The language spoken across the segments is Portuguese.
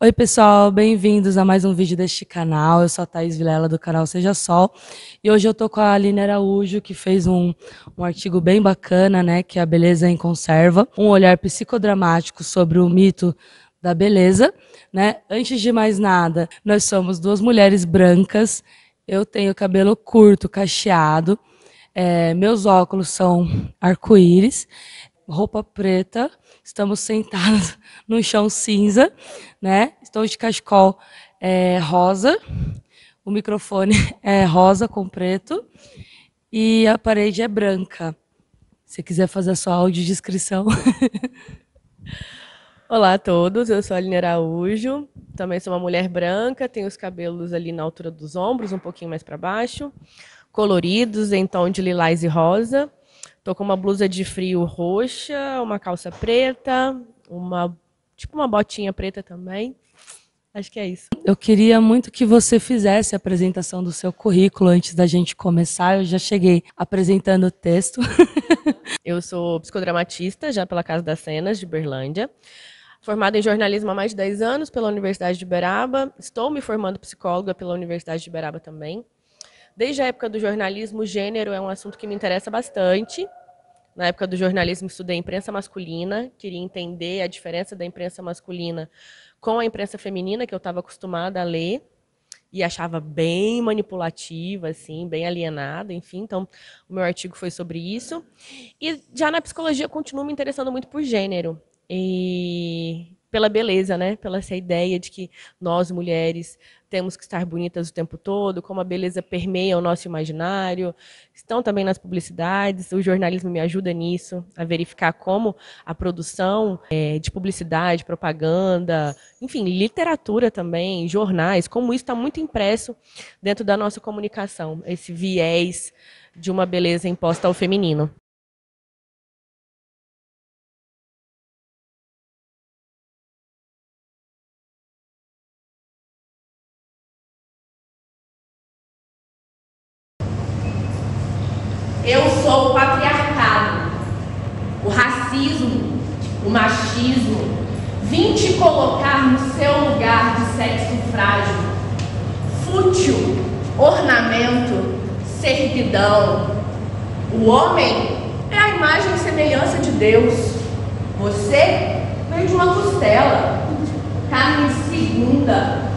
Oi pessoal, bem-vindos a mais um vídeo deste canal. Eu sou a Thaís Vilela do canal Seja Sol e hoje eu tô com a Aline Araújo, que fez um artigo bem bacana, né, que é a beleza em conserva, um olhar psicodramático sobre o mito da beleza, né? Antes de mais nada, nós somos duas mulheres brancas. Eu tenho cabelo curto, cacheado, meus óculos são arco-íris, roupa preta, estamos sentados no chão cinza, né? Estou de cachecol rosa, o microfone é rosa com preto e a parede é branca. Se quiser fazer a sua audiodescrição. Olá a todos, eu sou a Aline Araújo, também sou uma mulher branca, tenho os cabelos ali na altura dos ombros, um pouquinho mais para baixo, coloridos em tom de lilás e rosa. Tô com uma blusa de frio roxa, uma calça preta, uma botinha preta também. Acho que é isso. Eu queria muito que você fizesse a apresentação do seu currículo antes da gente começar. Eu já cheguei apresentando o texto. Eu sou psicodramatista, já pela Casa das Cenas, de Berlândia. Formada em jornalismo há mais de 10 anos pela Universidade de Uberaba. Estou me formando psicóloga pela Universidade de Uberaba também. Desde a época do jornalismo, o gênero é um assunto que me interessa bastante. Na época do jornalismo, estudei imprensa masculina, queria entender a diferença da imprensa masculina com a imprensa feminina, que eu estava acostumada a ler, e achava bem manipulativa, assim, bem alienada, enfim. Então, o meu artigo foi sobre isso. E já na psicologia, continuo me interessando muito por gênero. E pela beleza, né? Pela essa ideia de que nós, mulheres, temos que estar bonitas o tempo todo, como a beleza permeia o nosso imaginário. Estão também nas publicidades, o jornalismo me ajuda nisso, a verificar como a produção de publicidade, propaganda, enfim, literatura também, jornais, como isso está muito impresso dentro da nossa comunicação, esse viés de uma beleza imposta ao feminino. Eu sou o patriarcado, o racismo, o machismo. Vim te colocar no seu lugar de sexo frágil, fútil, ornamento, servidão. O homem é a imagem e semelhança de Deus. Você veio de uma costela, carne segunda,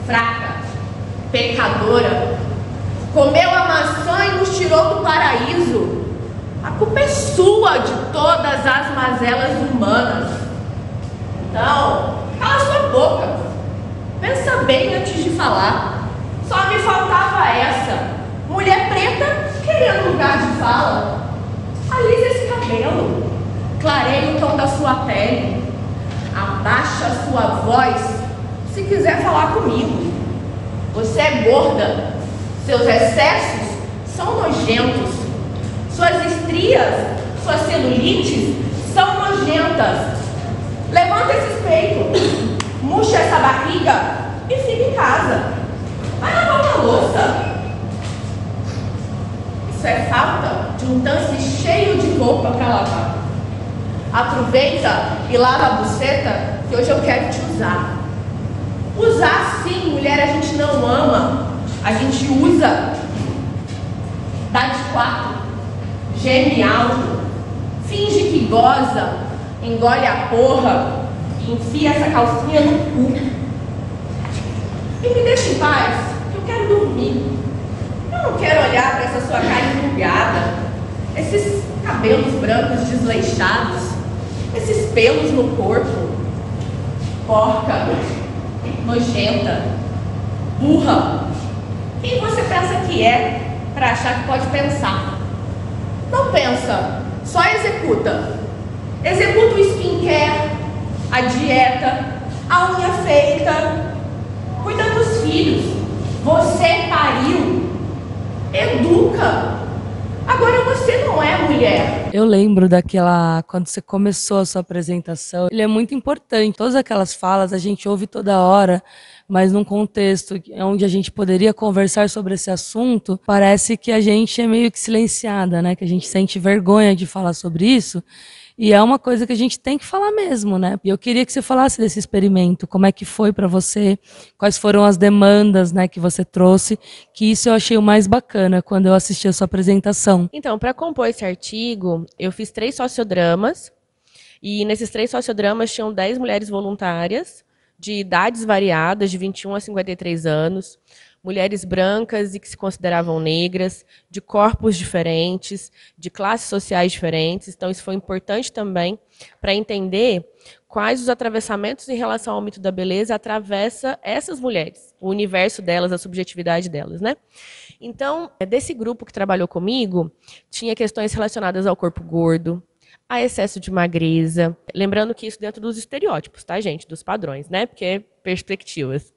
fraca, pecadora. Comeu a maçã e nos tirou do paraíso. A culpa é sua de todas as mazelas humanas. Então, cala sua boca. Pensa bem antes de falar. Só me faltava essa. Mulher preta querendo lugar de fala. Alisa esse cabelo. Clareia o tom da sua pele. Abaixa a sua voz se quiser falar comigo. Você é gorda. Seus excessos são nojentos. Suas estrias, suas celulites são nojentas. Levanta esses peitos, murcha essa barriga e fica em casa. Vai lavar uma louça. Isso é falta de um tanque cheio de roupa para lavar. Aproveita e lava a buceta, que hoje eu quero te usar. Usar sim, mulher, a gente não ama. A gente usa, dá de quatro, geme alto, finge que goza, engole a porra e enfia essa calcinha no cu. E me deixa em paz, que eu quero dormir. Eu não quero olhar para essa sua cara enrugada, esses cabelos brancos desleixados, esses pelos no corpo. Porca, nojenta, burra. Quem você pensa que é para achar que pode pensar? Não pensa, só executa. Executa o skincare, a dieta, a unha feita, cuida dos filhos. Você pariu, educa. Agora você não é mulher. Eu lembro daquela, quando você começou a sua apresentação, ele é muito importante. Todas aquelas falas a gente ouve toda hora, mas num contexto onde a gente poderia conversar sobre esse assunto, parece que a gente é meio que silenciada, né? Que a gente sente vergonha de falar sobre isso. E é uma coisa que a gente tem que falar mesmo, né? E eu queria que você falasse desse experimento, como é que foi para você, quais foram as demandas, né, que você trouxe, que isso eu achei o mais bacana quando eu assisti a sua apresentação. Então, para compor esse artigo, eu fiz 3 sociodramas, e nesses 3 sociodramas tinham 10 mulheres voluntárias, de idades variadas, de 21 a 53 anos, mulheres brancas e que se consideravam negras, de corpos diferentes, de classes sociais diferentes. Então, isso foi importante também para entender quais os atravessamentos em relação ao mito da beleza atravessa essas mulheres, o universo delas, a subjetividade delas, né? Então, desse grupo que trabalhou comigo, tinha questões relacionadas ao corpo gordo, a excesso de magreza. Lembrando que isso dentro dos estereótipos, tá, gente? Dos padrões, né? Porque perspectivas.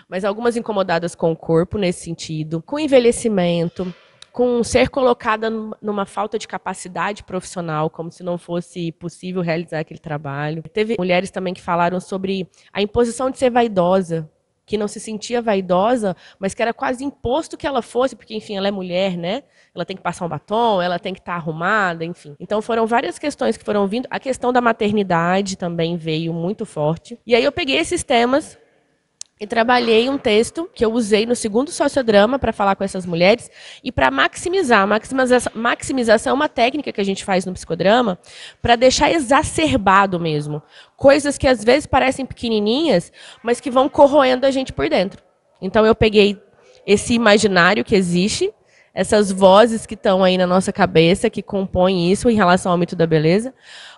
Mas algumas incomodadas com o corpo nesse sentido, com envelhecimento, com ser colocada numa falta de capacidade profissional, como se não fosse possível realizar aquele trabalho. Teve mulheres também que falaram sobre a imposição de ser vaidosa, que não se sentia vaidosa, mas que era quase imposto que ela fosse, porque, enfim, ela é mulher, né? Ela tem que passar um batom, ela tem que estar arrumada, enfim. Então, foram várias questões que foram vindo. A questão da maternidade também veio muito forte. E aí eu peguei esses temas e trabalhei um texto que eu usei no segundo sociodrama para falar com essas mulheres e para maximizar. Maximização é uma técnica que a gente faz no psicodrama para deixar exacerbado mesmo. Coisas que às vezes parecem pequenininhas, mas que vão corroendo a gente por dentro. Então eu peguei esse imaginário que existe, essas vozes que estão aí na nossa cabeça, que compõem isso em relação ao mito da beleza,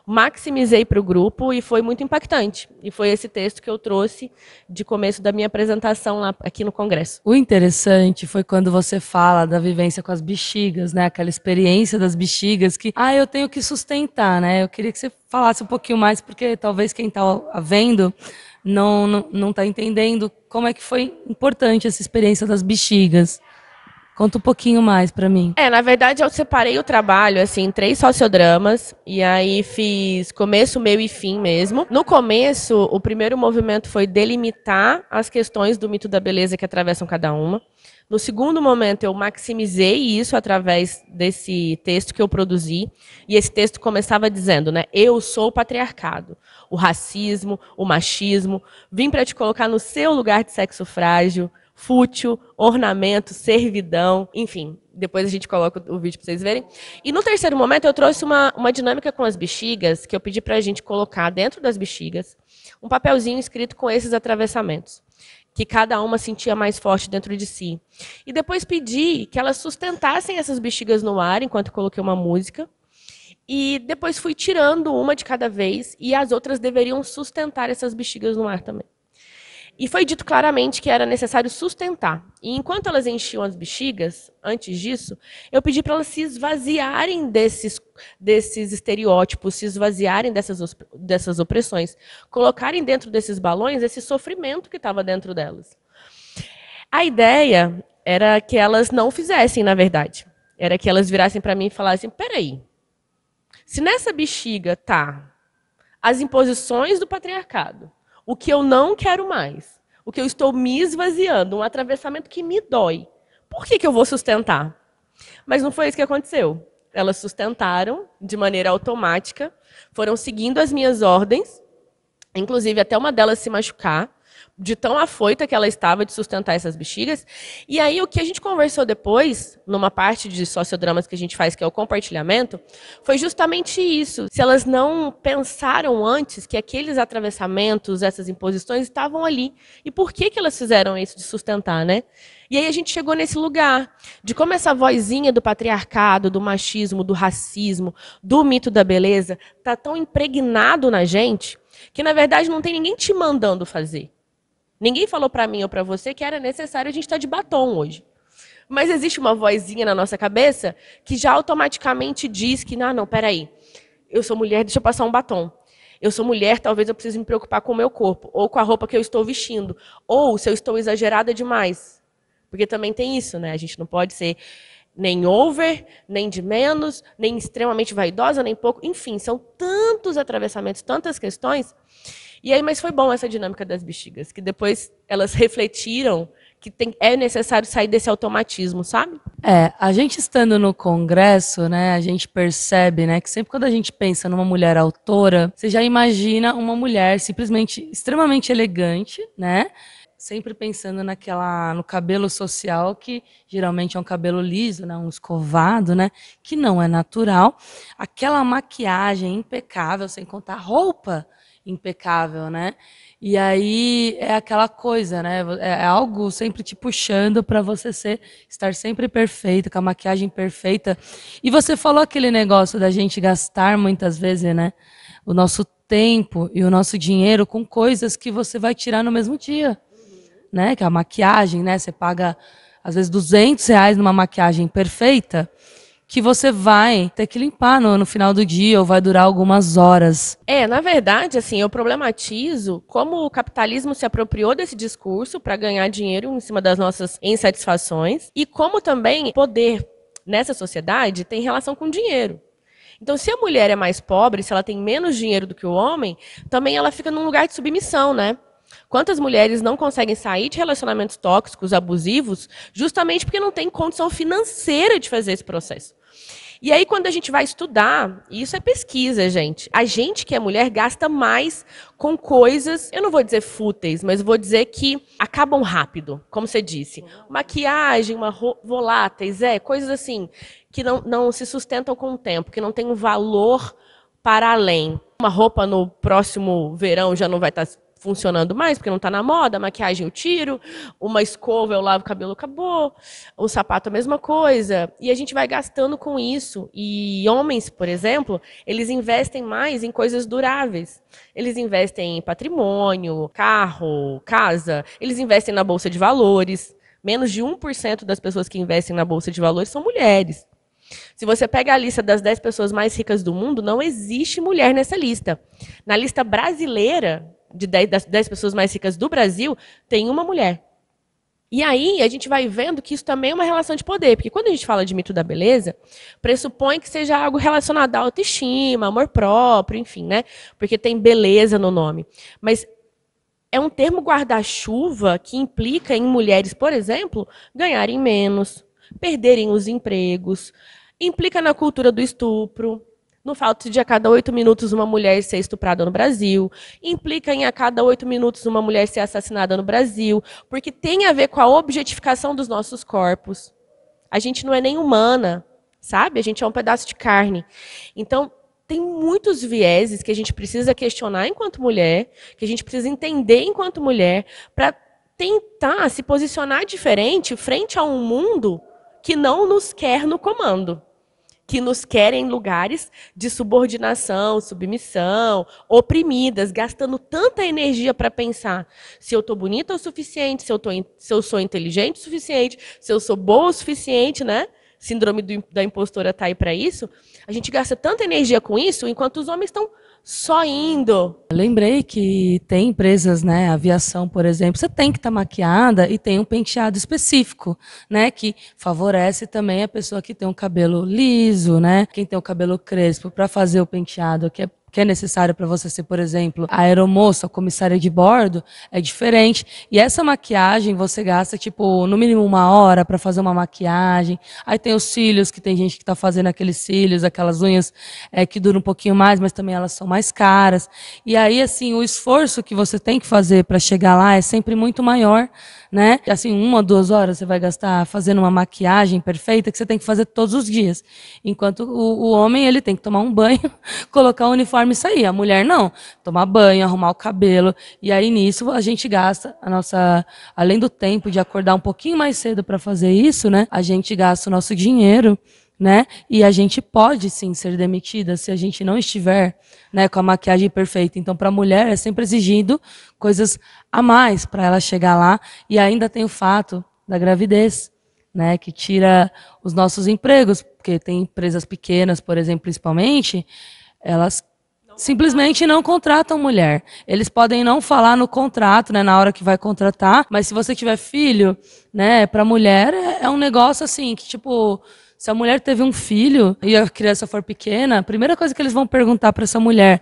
maximizei para o grupo e foi muito impactante. E foi esse texto que eu trouxe de começo da minha apresentação lá aqui no Congresso. O interessante foi quando você fala da vivência com as bexigas, né? Aquela experiência das bexigas que, eu tenho que sustentar, né? Eu queria que você falasse um pouquinho mais, porque talvez quem está vendo não está entendendo como é que foi importante essa experiência das bexigas. Conta um pouquinho mais para mim. Na verdade, eu separei o trabalho assim, em 3 sociodramas, e aí fiz começo, meio e fim mesmo. No começo, o primeiro movimento foi delimitar as questões do mito da beleza que atravessam cada uma. No segundo momento, eu maximizei isso através desse texto que eu produzi, e esse texto começava dizendo, né, eu sou o patriarcado, o racismo, o machismo, vim para te colocar no seu lugar de sexo frágil, fútil, ornamento, servidão, enfim. Depois a gente coloca o vídeo para vocês verem. E no terceiro momento eu trouxe uma dinâmica com as bexigas, que eu pedi para a gente colocar dentro das bexigas um papelzinho escrito com esses atravessamentos, que cada uma sentia mais forte dentro de si. E depois pedi que elas sustentassem essas bexigas no ar, enquanto eu coloquei uma música. E depois fui tirando uma de cada vez, e as outras deveriam sustentar essas bexigas no ar também. E foi dito claramente que era necessário sustentar. E enquanto elas enchiam as bexigas, antes disso, eu pedi para elas se esvaziarem desses estereótipos, se esvaziarem dessas opressões, colocarem dentro desses balões esse sofrimento que estava dentro delas. A ideia era que elas não fizessem, na verdade. Era que elas virassem para mim e falassem, peraí, se nessa bexiga tá as imposições do patriarcado, o que eu não quero mais, o que eu estou me esvaziando, um atravessamento que me dói, por que eu vou sustentar? Mas não foi isso que aconteceu. Elas sustentaram de maneira automática, foram seguindo as minhas ordens, inclusive até uma delas se machucar, de tão afoita que ela estava de sustentar essas bexigas. E aí o que a gente conversou depois, numa parte de sociodramas que a gente faz, que é o compartilhamento, foi justamente isso. Se elas não pensaram antes que aqueles atravessamentos, essas imposições estavam ali. E por que elas fizeram isso de sustentar, né? E aí a gente chegou nesse lugar de como essa vozinha do patriarcado, do machismo, do racismo, do mito da beleza, está tão impregnado na gente que, na verdade, não tem ninguém te mandando fazer. Ninguém falou para mim ou para você que era necessário a gente estar de batom hoje. Mas existe uma vozinha na nossa cabeça que já automaticamente diz que, não, peraí, eu sou mulher, deixa eu passar um batom. Eu sou mulher, talvez eu precise me preocupar com o meu corpo, ou com a roupa que eu estou vestindo, ou se eu estou exagerada demais. Porque também tem isso, né? A gente não pode ser nem over, nem de menos, nem extremamente vaidosa, nem pouco. Enfim, são tantos atravessamentos, tantas questões. E aí, mas foi bom essa dinâmica das bexigas, que depois elas refletiram que é necessário sair desse automatismo, sabe? A gente estando no congresso, né, a gente percebe, né, que sempre quando a gente pensa numa mulher autora, você já imagina uma mulher simplesmente extremamente elegante, né, sempre pensando no cabelo social, que geralmente é um cabelo liso, né, um escovado, né, que não é natural, aquela maquiagem impecável, sem contar roupa impecável, né? E aí é aquela coisa, né? É algo sempre te puxando para você estar sempre perfeita, com a maquiagem perfeita. E você falou aquele negócio da gente gastar muitas vezes, né? O nosso tempo e o nosso dinheiro com coisas que você vai tirar no mesmo dia, né? Que é a maquiagem, né? Você paga às vezes R$ 200 numa maquiagem perfeita, que você vai ter que limpar no final do dia ou vai durar algumas horas. Na verdade, assim, eu problematizo como o capitalismo se apropriou desse discurso para ganhar dinheiro em cima das nossas insatisfações e como também poder nessa sociedade tem relação com dinheiro. Então, se a mulher é mais pobre, se ela tem menos dinheiro do que o homem, também ela fica num lugar de submissão, né? Quantas mulheres não conseguem sair de relacionamentos tóxicos, abusivos, justamente porque não tem condição financeira de fazer esse processo. E aí, quando a gente vai estudar, e isso é pesquisa, gente, a gente que é mulher gasta mais com coisas, eu não vou dizer fúteis, mas vou dizer que acabam rápido, como você disse. Maquiagem, voláteis, coisas assim, que não se sustentam com o tempo, que não tem um valor para além. Uma roupa no próximo verão já não vai estar funcionando mais, porque não está na moda, a maquiagem eu tiro, uma escova eu lavo o cabelo, acabou, o sapato a mesma coisa, e a gente vai gastando com isso. E homens, por exemplo, eles investem mais em coisas duráveis. Eles investem em patrimônio, carro, casa, eles investem na bolsa de valores. Menos de 1% das pessoas que investem na bolsa de valores são mulheres. Se você pega a lista das 10 pessoas mais ricas do mundo, não existe mulher nessa lista. Na lista brasileira, das 10 pessoas mais ricas do Brasil, tem uma mulher. E aí a gente vai vendo que isso também é uma relação de poder, porque quando a gente fala de mito da beleza, pressupõe que seja algo relacionado à autoestima, amor próprio, enfim, né? Porque tem beleza no nome. Mas é um termo guarda-chuva que implica em mulheres, por exemplo, ganharem menos, perderem os empregos, implica na cultura do estupro, no fato de a cada 8 minutos uma mulher ser estuprada no Brasil, implica em a cada 8 minutos uma mulher ser assassinada no Brasil, porque tem a ver com a objetificação dos nossos corpos. A gente não é nem humana, sabe? A gente é um pedaço de carne. Então, tem muitos vieses que a gente precisa questionar enquanto mulher, que a gente precisa entender enquanto mulher, para tentar se posicionar diferente frente a um mundo que não nos quer no comando, que nos querem em lugares de subordinação, submissão, oprimidas, gastando tanta energia para pensar se eu estou bonita o suficiente, se eu sou inteligente o suficiente, se eu sou boa o suficiente, né? Síndrome da impostora está aí para isso. A gente gasta tanta energia com isso, enquanto os homens estão só indo. Lembrei que tem empresas, né, aviação, por exemplo, você tem que estar maquiada e tem um penteado específico, né, que favorece também a pessoa que tem um cabelo liso, né, quem tem o cabelo crespo, para fazer o penteado que é necessário para você ser, por exemplo, a aeromoça, a comissária de bordo, é diferente. E essa maquiagem você gasta, tipo, no mínimo 1 hora para fazer uma maquiagem. Aí tem os cílios, que tem gente que está fazendo aqueles cílios, aquelas unhas que duram um pouquinho mais, mas também elas são mais caras. E aí, assim, o esforço que você tem que fazer para chegar lá é sempre muito maior, né? Assim, 1 ou 2 horas você vai gastar fazendo uma maquiagem perfeita que você tem que fazer todos os dias. Enquanto o homem, ele tem que tomar um banho, colocar o uniforme e sair. A mulher não. Tomar banho, arrumar o cabelo. E aí, nisso, a gente gasta além do tempo de acordar um pouquinho mais cedo para fazer isso, né? A gente gasta o nosso dinheiro, né? E a gente pode, sim, ser demitida se a gente não estiver, né, com a maquiagem perfeita. Então, para a mulher, é sempre exigindo coisas a mais para ela chegar lá. E ainda tem o fato da gravidez, né, que tira os nossos empregos, porque tem empresas pequenas, por exemplo, principalmente, elas simplesmente não contratam mulher. Eles podem não falar no contrato, né, na hora que vai contratar, mas se você tiver filho, né, para mulher é um negócio assim que tipo Se a mulher teve um filho e a criança for pequena, a primeira coisa que eles vão perguntar para essa mulher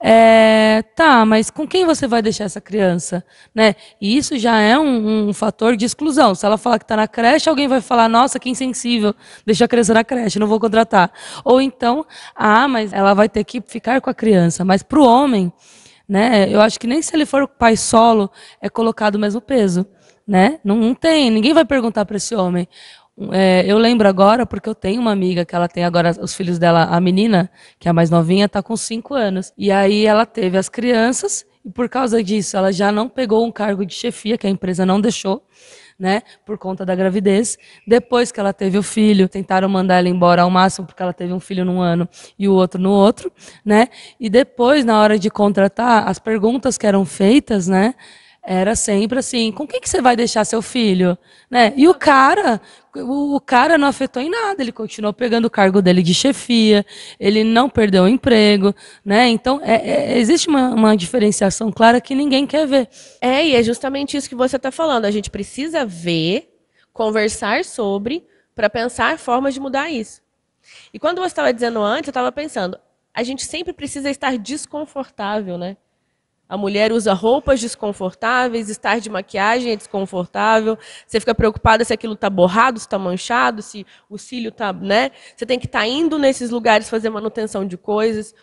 é: tá, mas com quem você vai deixar essa criança? Né? E isso já é um fator de exclusão. Se ela falar que está na creche, alguém vai falar: nossa, que insensível, deixa a criança na creche, não vou contratar. Ou então, mas ela vai ter que ficar com a criança. Mas para o homem, né, eu acho que nem se ele for pai solo é colocado o mesmo peso. Né? Não tem, ninguém vai perguntar para esse homem. Eu lembro agora, porque eu tenho uma amiga que ela tem agora os filhos dela, a menina, que é a mais novinha, está com 5 anos. E aí ela teve as crianças, e por causa disso ela já não pegou um cargo de chefia, que a empresa não deixou, né, por conta da gravidez. Depois que ela teve o filho, tentaram mandar ela embora ao máximo, porque ela teve um filho num ano e o outro no outro, né? E depois, na hora de contratar, as perguntas que eram feitas, né, era sempre assim: com quem que você vai deixar seu filho? Né? E o cara não afetou em nada, ele continuou pegando o cargo dele de chefia, ele não perdeu o emprego, né? Então, existe uma diferenciação clara que ninguém quer ver. E é justamente isso que você está falando. A gente precisa ver, conversar sobre, para pensar formas de mudar isso. E quando você estava dizendo antes, eu estava pensando, a gente sempre precisa estar desconfortável, né? A mulher usa roupas desconfortáveis, estar de maquiagem é desconfortável, você fica preocupada se aquilo está borrado, se está manchado, se o cílio está, né? Você tem que estar indo nesses lugares fazer manutenção de coisas.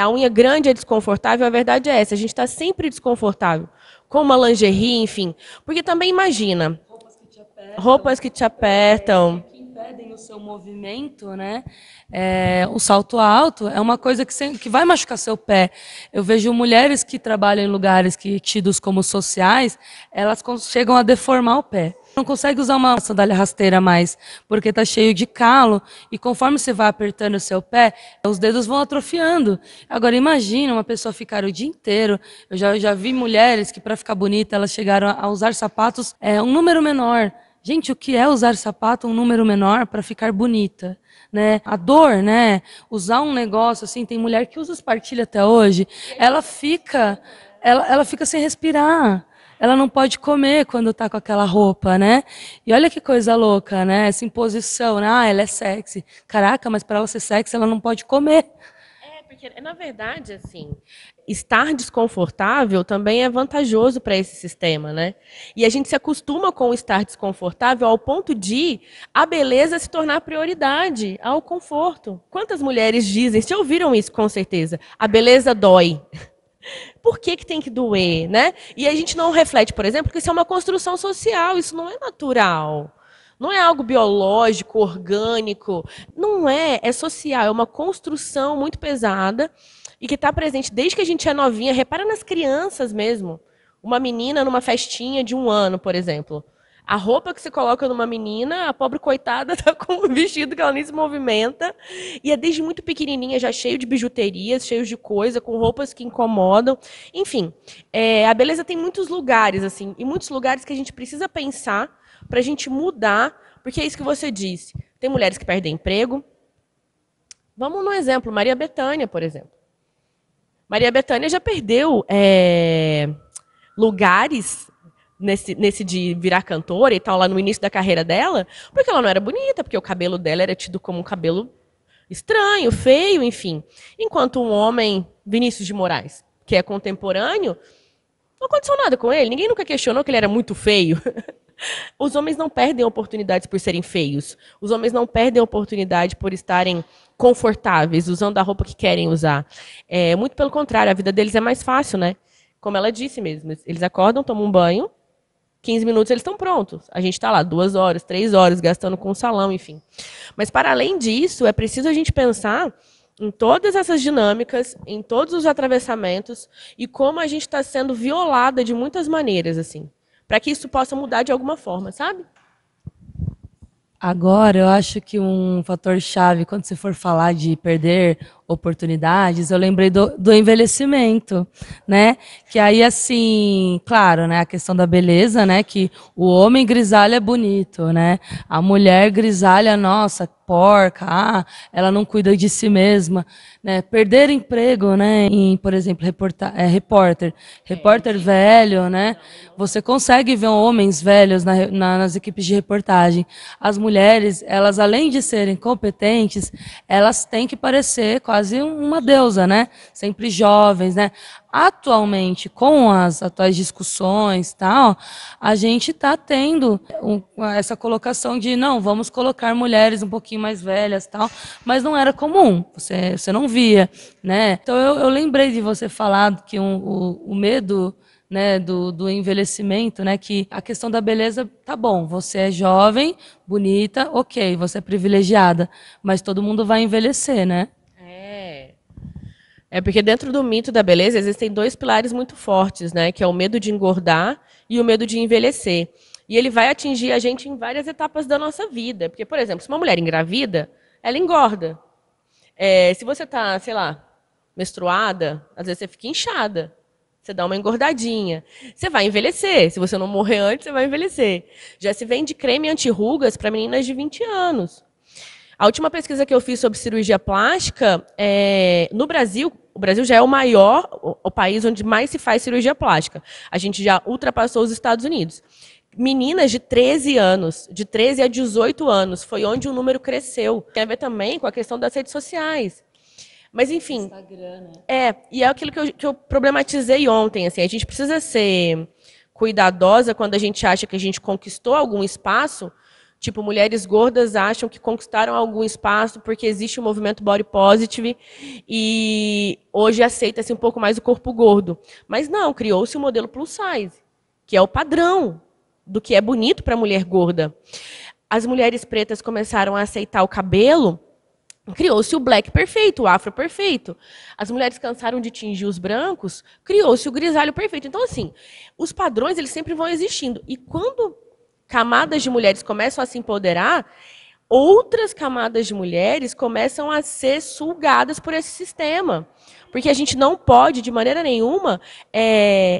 A unha grande é desconfortável, a verdade é essa, a gente está sempre desconfortável. Com uma lingerie, enfim. Porque também imagina, roupas que te apertam. Que impedem o seu movimento, né? O salto alto é uma coisa que vai machucar seu pé. Eu vejo mulheres que trabalham em lugares tidos como sociais, elas chegam a deformar o pé. Não consegue usar uma sandália rasteira mais, porque está cheio de calo, e conforme você vai apertando o seu pé, os dedos vão atrofiando. Agora, imagina uma pessoa ficar o dia inteiro. Eu já vi mulheres que, para ficar bonita, elas chegaram a usar sapatos um número menor. Gente, o que é usar sapato um número menor para ficar bonita? Né? A dor, né? Usar um negócio assim, tem mulher que usa espartilha até hoje, ela fica sem respirar. Ela não pode comer quando está com aquela roupa, né? E olha que coisa louca, né? Essa imposição, né? Ela é sexy. Caraca, mas para ela ser sexy, ela não pode comer. Porque, na verdade, assim, estar desconfortável também é vantajoso para esse sistema, né? E a gente se acostuma com o estar desconfortável ao ponto de a beleza se tornar prioridade ao conforto. Quantas mulheres dizem, se ouviram isso com certeza, a beleza dói. Por que tem que doer, né? E a gente não reflete, por exemplo, que isso é uma construção social, isso não é natural. Não é algo biológico, orgânico. Não é social. É uma construção muito pesada e que está presente desde que a gente é novinha. Repara nas crianças mesmo. Uma menina numa festinha de 1 ano, por exemplo. A roupa que você coloca numa menina, a pobre coitada está com um vestido que ela nem se movimenta. E é desde muito pequenininha, já cheio de bijuterias, cheio de coisa, com roupas que incomodam. Enfim, a beleza tem muitos lugares, assim, e muitos lugares que a gente precisa pensar para a gente mudar, porque é isso que você disse. Tem mulheres que perdem emprego. Vamos no exemplo, Maria Bethânia, por exemplo. Maria Bethânia já perdeu lugares nesse de virar cantora e tal, lá no início da carreira dela, porque ela não era bonita, porque o cabelo dela era tido como um cabelo estranho, feio, enfim. Enquanto um homem, Vinícius de Moraes, que é contemporâneo, não aconteceu nada com ele. Ninguém nunca questionou que ele era muito feio. Os homens não perdem oportunidades por serem feios. Os homens não perdem oportunidade por estarem confortáveis, usando a roupa que querem usar. Muito pelo contrário, a vida deles é mais fácil, né? Como ela disse mesmo, eles acordam, tomam um banho, 15 minutos eles estão prontos. A gente está lá 2 horas, 3 horas, gastando com o salão, enfim. Mas, para além disso, é preciso a gente pensar em todas essas dinâmicas, em todos os atravessamentos e como a gente está sendo violada de muitas maneiras, assim, para que isso possa mudar de alguma forma, sabe? Agora, eu acho que um fator chave, quando você for falar de perder oportunidades, eu lembrei do envelhecimento, né? Que aí, assim, claro, né? A questão da beleza, né? Que o homem grisalho é bonito, né? A mulher grisalha, nossa, porca, ela não cuida de si mesma, né? Perder emprego, né? Em, por exemplo, repórter velho, né? Você consegue ver homens velhos nas equipes de reportagem. As mulheres, elas além de serem competentes, elas têm que parecer quase uma deusa, né? Sempre jovens, né? Atualmente, com as atuais discussões, tal, a gente está tendo essa colocação de não, vamos colocar mulheres um pouquinho mais velhas, tal, mas não era comum, você não via, né? Então eu lembrei de você falar que o medo, né, do envelhecimento, né, que a questão da beleza, tá bom, você é jovem, bonita, ok, você é privilegiada, mas todo mundo vai envelhecer, né? É porque dentro do mito da beleza existem dois pilares muito fortes, né? Que é o medo de engordar e o medo de envelhecer. E ele vai atingir a gente em várias etapas da nossa vida. Porque, por exemplo, se uma mulher engravida, ela engorda. Se você está, sei lá, menstruada, às vezes você fica inchada. Você dá uma engordadinha. Você vai envelhecer. Se você não morrer antes, você vai envelhecer. Já se vende creme anti-rugas para meninas de 20 anos. A última pesquisa que eu fiz sobre cirurgia plástica, no Brasil, o Brasil já é o país onde mais se faz cirurgia plástica. A gente já ultrapassou os Estados Unidos. Meninas de 13 anos, de 13 a 18 anos, foi onde o número cresceu. Tem a ver também com a questão das redes sociais. Mas, enfim, Instagram, né? E é aquilo que eu problematizei ontem. Assim, a gente precisa ser cuidadosa quando a gente acha que a gente conquistou algum espaço. Tipo, mulheres gordas acham que conquistaram algum espaço porque existe o movimento body positive e hoje aceita-se um pouco mais o corpo gordo. Mas não, criou-se o modelo plus size, que é o padrão do que é bonito para a mulher gorda. As mulheres pretas começaram a aceitar o cabelo, criou-se o black perfeito, o afro perfeito. As mulheres cansaram de tingir os brancos, criou-se o grisalho perfeito. Então, assim, os padrões eles sempre vão existindo. E quando camadas de mulheres começam a se empoderar, outras camadas de mulheres começam a ser sugadas por esse sistema. Porque a gente não pode, de maneira nenhuma,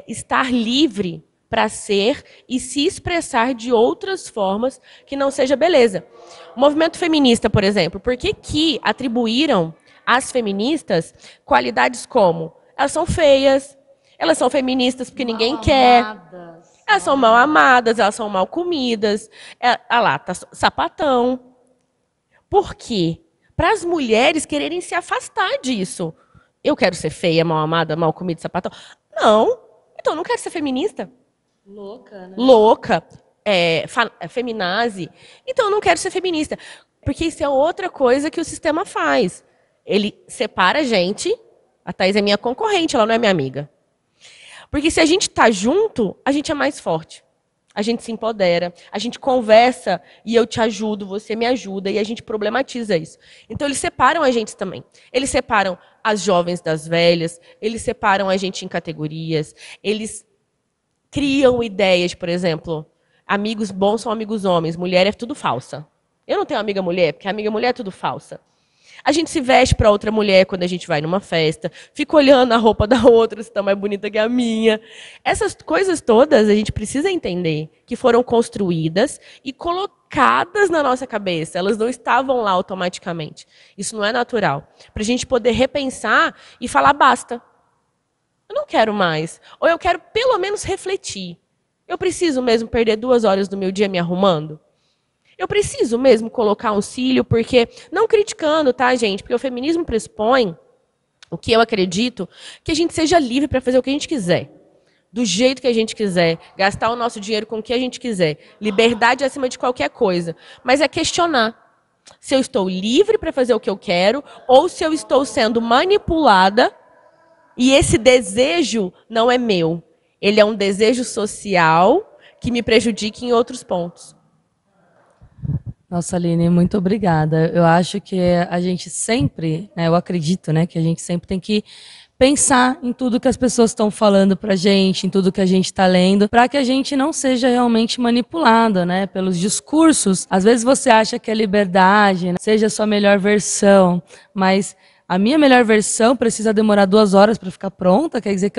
estar livre para ser e se expressar de outras formas que não seja beleza. O movimento feminista, por exemplo, por que atribuíram às feministas qualidades como elas são feias, elas são feministas porque ninguém quer. Elas são mal amadas, elas são mal comidas. Lá, tá sapatão. Por quê? Para as mulheres quererem se afastar disso. Eu quero ser feia, mal amada, mal comida, sapatão. Não. Então eu não quero ser feminista. Louca, né? Louca. Feminazi. Então eu não quero ser feminista. Porque isso é outra coisa que o sistema faz. Ele separa a gente. A Thaís é minha concorrente, ela não é minha amiga. Porque se a gente está junto, a gente é mais forte. A gente se empodera, a gente conversa e eu te ajudo, você me ajuda e a gente problematiza isso. Então eles separam a gente também. Eles separam as jovens das velhas, eles separam a gente em categorias, eles criam ideias, por exemplo, amigos bons são amigos homens, mulher é tudo falsa. Eu não tenho amiga mulher, porque amiga mulher é tudo falsa. A gente se veste para outra mulher quando a gente vai numa festa, fica olhando a roupa da outra, se está mais bonita que a minha. Essas coisas todas a gente precisa entender que foram construídas e colocadas na nossa cabeça. Elas não estavam lá automaticamente. Isso não é natural. Para a gente poder repensar e falar basta. Eu não quero mais. Ou eu quero pelo menos refletir. Eu preciso mesmo perder 2 horas do meu dia me arrumando? Eu preciso mesmo colocar um cílio, porque, não criticando, tá, gente? Porque o feminismo pressupõe, o que eu acredito, que a gente seja livre para fazer o que a gente quiser. Do jeito que a gente quiser. Gastar o nosso dinheiro com o que a gente quiser. Liberdade acima de qualquer coisa. Mas é questionar se eu estou livre para fazer o que eu quero ou se eu estou sendo manipulada e esse desejo não é meu. Ele é um desejo social que me prejudica em outros pontos. Nossa, Aline, muito obrigada. Eu acho que a gente sempre, né, eu acredito, né, que a gente sempre tem que pensar em tudo que as pessoas estão falando pra gente, em tudo que a gente está lendo, para que a gente não seja realmente manipulada, né, pelos discursos. Às vezes você acha que a liberdade, né, seja a sua melhor versão, mas A minha melhor versão precisa demorar 2 horas para ficar pronta, quer dizer que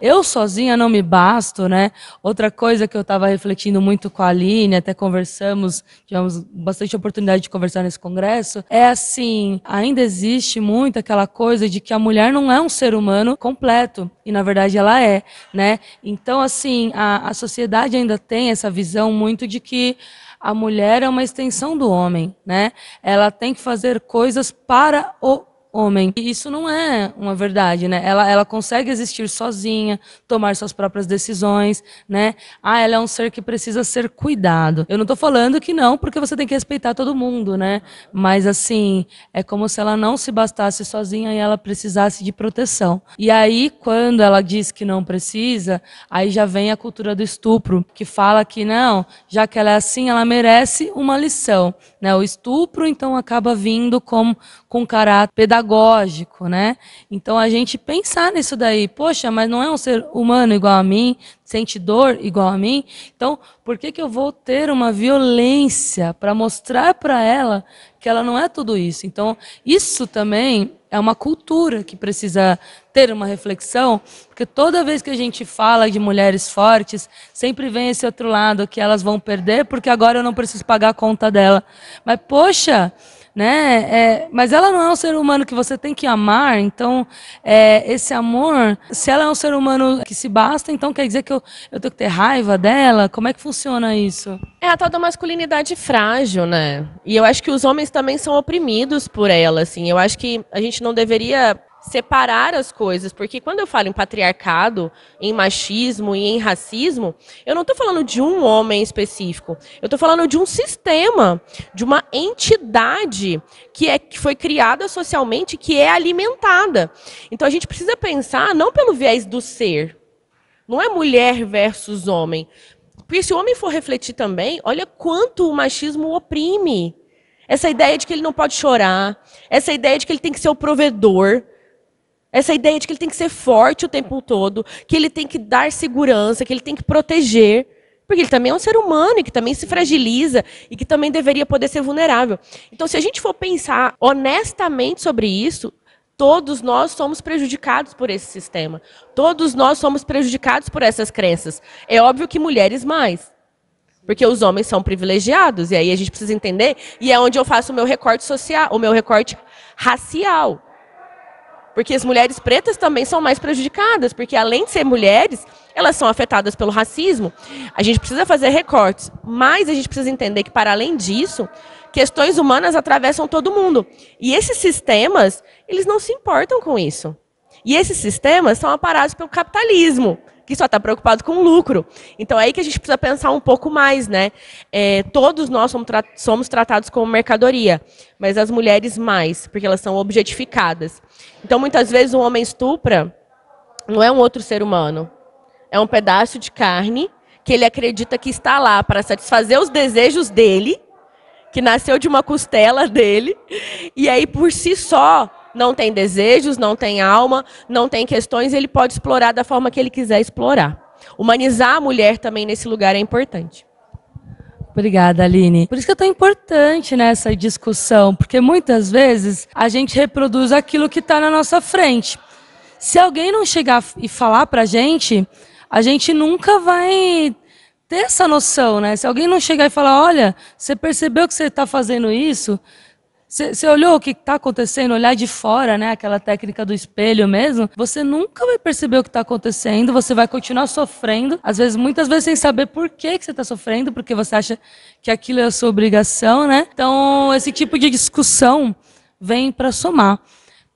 eu sozinha não me basto, né? Outra coisa que eu estava refletindo muito com a Aline, até conversamos, tivemos bastante oportunidade de conversar nesse congresso, é assim, ainda existe muito aquela coisa de que a mulher não é um ser humano completo, e na verdade ela é, né? Então, assim, a sociedade ainda tem essa visão muito de que a mulher é uma extensão do homem, né? Ela tem que fazer coisas para o homem. E isso não é uma verdade, né? Ela consegue existir sozinha, tomar suas próprias decisões, né? Ela é um ser que precisa ser cuidado. Eu não estou falando que não, porque você tem que respeitar todo mundo, né? Mas, assim, é como se ela não se bastasse sozinha e ela precisasse de proteção. E aí, quando ela diz que não precisa, aí já vem a cultura do estupro, que fala que não, já que ela é assim, ela merece uma lição, né? O estupro, então, acaba vindo com caráter pedagógico, né? Então, a gente pensar nisso daí, poxa, mas não é um ser humano igual a mim, sente dor igual a mim, então, por que eu vou ter uma violência para mostrar para ela que ela não é tudo isso? Então, isso também é uma cultura que precisa ter uma reflexão, porque toda vez que a gente fala de mulheres fortes, sempre vem esse outro lado, que elas vão perder porque agora eu não preciso pagar a conta dela. Mas, poxa, né? Mas ela não é um ser humano que você tem que amar, então esse amor, se ela é um ser humano que se basta, então quer dizer que eu tenho que ter raiva dela? Como é que funciona isso? É a tal da masculinidade frágil, né? E eu acho que os homens também são oprimidos por ela, assim. Eu acho que a gente não deveria separar as coisas, porque quando eu falo em patriarcado, em machismo e em racismo, eu não estou falando de um homem específico, eu estou falando de um sistema, de uma entidade que foi criada socialmente, que é alimentada. Então a gente precisa pensar não pelo viés do ser, não é mulher versus homem, porque se o homem for refletir também, olha quanto o machismo oprime. Essa ideia de que ele não pode chorar, essa ideia de que ele tem que ser o provedor, essa ideia de que ele tem que ser forte o tempo todo, que ele tem que dar segurança, que ele tem que proteger, porque ele também é um ser humano e que também se fragiliza e que também deveria poder ser vulnerável. Então, se a gente for pensar honestamente sobre isso, todos nós somos prejudicados por esse sistema. Todos nós somos prejudicados por essas crenças. É óbvio que mulheres mais, porque os homens são privilegiados, e aí a gente precisa entender, e é onde eu faço o meu recorte social, o meu recorte racial. Porque as mulheres pretas também são mais prejudicadas, porque além de ser mulheres, elas são afetadas pelo racismo. A gente precisa fazer recortes, mas a gente precisa entender que, para além disso, questões humanas atravessam todo mundo. E esses sistemas, eles não se importam com isso. E esses sistemas são amparados pelo capitalismo, que só está preocupado com lucro. Então é aí que a gente precisa pensar um pouco mais, né? Todos nós somos tratados como mercadoria, mas as mulheres mais, porque elas são objetificadas. Então muitas vezes um homem estupra, não é um outro ser humano, é um pedaço de carne que ele acredita que está lá para satisfazer os desejos dele, que nasceu de uma costela dele, e aí por si só não tem desejos, não tem alma, não tem questões, ele pode explorar da forma que ele quiser explorar. Humanizar a mulher também nesse lugar é importante. Obrigada, Aline. Por isso que é tão importante nessa discussão, porque muitas vezes a gente reproduz aquilo que está na nossa frente. Se alguém não chegar e falar pra gente, a gente nunca vai ter essa noção, né? Se alguém não chegar e falar, olha, você percebeu que você está fazendo isso? Você olhou o que está acontecendo, olhar de fora, né? Aquela técnica do espelho mesmo. Você nunca vai perceber o que está acontecendo, você vai continuar sofrendo. Às vezes, muitas vezes sem saber por que você está sofrendo, porque você acha que aquilo é a sua obrigação, né? Então, esse tipo de discussão vem para somar.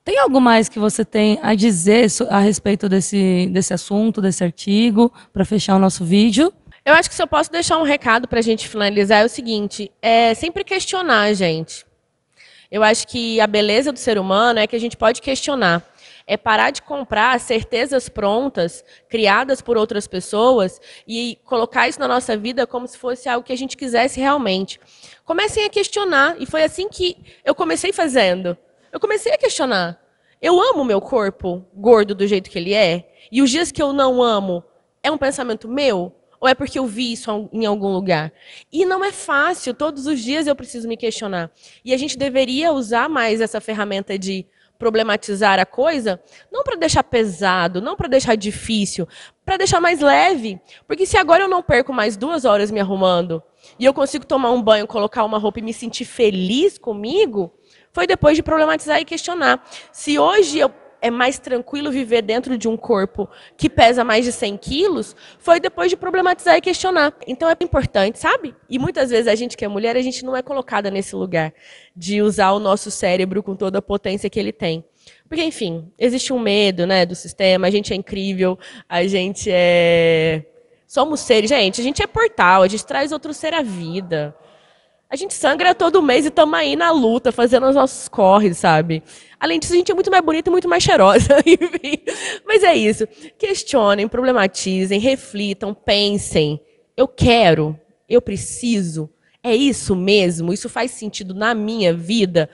Tem algo mais que você tem a dizer a respeito desse assunto, desse artigo, para fechar o nosso vídeo? Eu acho que se eu posso deixar um recado para a gente finalizar é o seguinte, é sempre questionar, gente. Eu acho que a beleza do ser humano é que a gente pode questionar. É parar de comprar certezas prontas, criadas por outras pessoas, e colocar isso na nossa vida como se fosse algo que a gente quisesse realmente. Comecem a questionar, e foi assim que eu comecei fazendo. Eu comecei a questionar. Eu amo o meu corpo gordo do jeito que ele é? E os dias que eu não amo, é um pensamento meu? Ou é porque eu vi isso em algum lugar? E não é fácil, todos os dias eu preciso me questionar. E a gente deveria usar mais essa ferramenta de problematizar a coisa, não para deixar pesado, não para deixar difícil, para deixar mais leve. Porque se agora eu não perco mais 2 horas me arrumando e eu consigo tomar um banho, colocar uma roupa e me sentir feliz comigo, foi depois de problematizar e questionar. Se hoje é mais tranquilo viver dentro de um corpo que pesa mais de 100 quilos, foi depois de problematizar e questionar. Então é importante, sabe? E muitas vezes a gente que é mulher, a gente não é colocada nesse lugar de usar o nosso cérebro com toda a potência que ele tem. Porque, enfim, existe um medo, né, do sistema, a gente é incrível, a gente é... Somos seres, gente, a gente é portal, a gente traz outro ser à vida. A gente sangra todo mês e estamos aí na luta, fazendo os nossos corres, sabe? Além disso, a gente é muito mais bonita e muito mais cheirosa, enfim. Mas é isso. Questionem, problematizem, reflitam, pensem. Eu quero, eu preciso, é isso mesmo? Isso faz sentido na minha vida?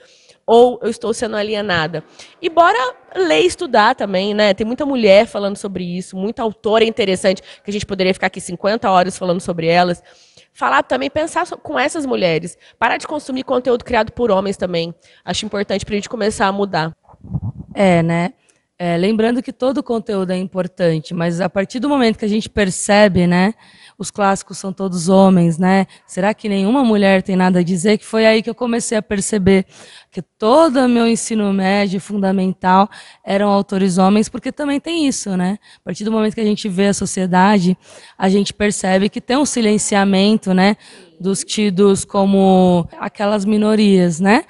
Ou eu estou sendo alienada? E bora ler e estudar também, né? Tem muita mulher falando sobre isso, muita autora interessante, que a gente poderia ficar aqui 50 horas falando sobre elas. Falar também, pensar com essas mulheres. Parar de consumir conteúdo criado por homens também. Acho importante para a gente começar a mudar. Né? Lembrando que todo conteúdo é importante, mas a partir do momento que a gente percebe, né, os clássicos são todos homens, né? Será que nenhuma mulher tem nada a dizer? Que foi aí que eu comecei a perceber que todo o meu ensino médio fundamental eram autores homens, porque também tem isso, né? A partir do momento que a gente vê a sociedade, a gente percebe que tem um silenciamento, né, dos tidos como aquelas minorias, né?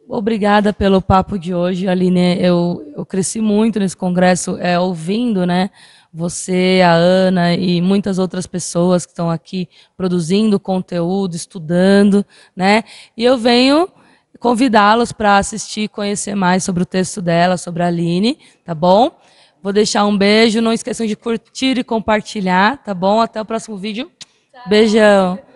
Obrigada pelo papo de hoje, Aline. Eu cresci muito nesse congresso, ouvindo, né, você, a Ana e muitas outras pessoas que estão aqui produzindo conteúdo, estudando, né? E eu venho convidá-los para assistir e conhecer mais sobre o texto dela, sobre a Aline, tá bom? Vou deixar um beijo, não esqueçam de curtir e compartilhar, tá bom? Até o próximo vídeo. Tchau. Beijão.